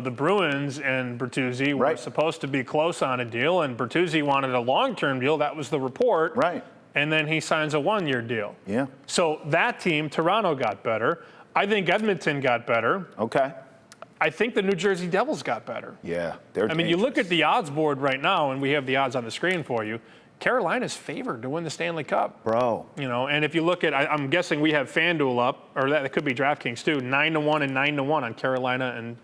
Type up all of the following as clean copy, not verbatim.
the Bruins and Bertuzzi were supposed to be close on a deal, and Bertuzzi wanted a long-term deal. That was the report. Right. And then he signs a one-year deal. Yeah. So that team, Toronto, got better. I think Edmonton got better. Okay. I think the New Jersey Devils got better. Yeah, they're I mean, you look at the odds board right now, and we have the odds on the screen for you. Carolina's favored to win the Stanley Cup. Bro. You know, and if you look at, I'm guessing we have FanDuel up, or that could be DraftKings too, 9-1 and 9-1 on Carolina and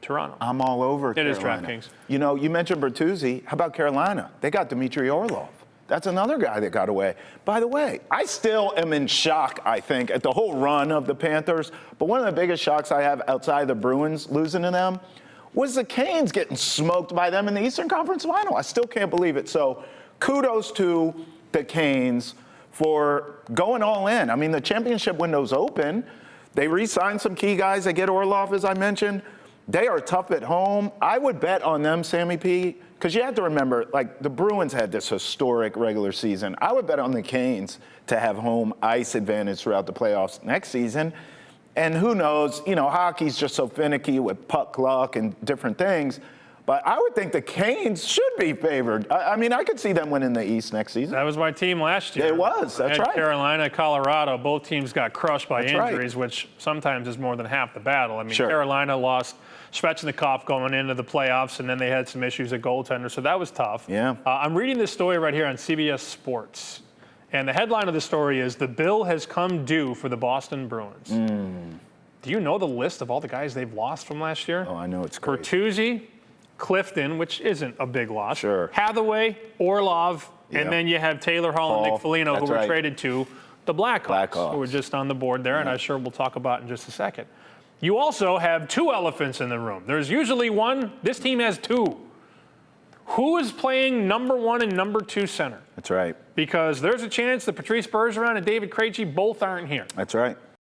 Toronto. I'm all over Carolina. It is DraftKings. You know, you mentioned Bertuzzi. How about Carolina? They got Dmitry Orlov. That's another guy that got away. By the way, I still am in shock, I think, at the whole run of the Panthers. But one of the biggest shocks I have outside the Bruins losing to them was the Canes getting smoked by them in the Eastern Conference Final. I still can't believe it. So kudos to the Canes for going all in. I mean, the championship window's open. They re-signed some key guys. They get Orlov, as I mentioned. They are tough at home. I would bet on them, Sammy P., because you have to remember, like, the Bruins had this historic regular season. I would bet on the Canes to have home ice advantage throughout the playoffs next season. And who knows, you know, hockey's just so finicky with puck luck and different things. But I would think the Canes should be favored. I mean, I could see them winning the East next season. That was my team last year. It was, that's right. Carolina, Colorado, both teams got crushed by injuries, right. Which sometimes is more than half the battle. I mean, Sure. Carolina lost Svechnikov going into the playoffs, and then they had some issues at goaltender, so that was tough. Yeah. I'm reading this story right here on CBS Sports, and the headline of the story is, "The bill has come due for the Boston Bruins." Do you know the list of all the guys they've lost from last year? Oh, I know, it's crazy. Bertuzzi, Clifton, which isn't a big loss. Sure. Hathaway, Orlov, Yep. and then you have Taylor Hall and Nick Foligno, who were traded to the Blackhawks, who were just on the board there, and I'm sure we'll talk about in just a second. You also have two elephants in the room. There's usually one. This team has two. Who is playing number one and number two center? That's right. Because there's a chance that Patrice Bergeron and David Krejci both aren't here. That's right.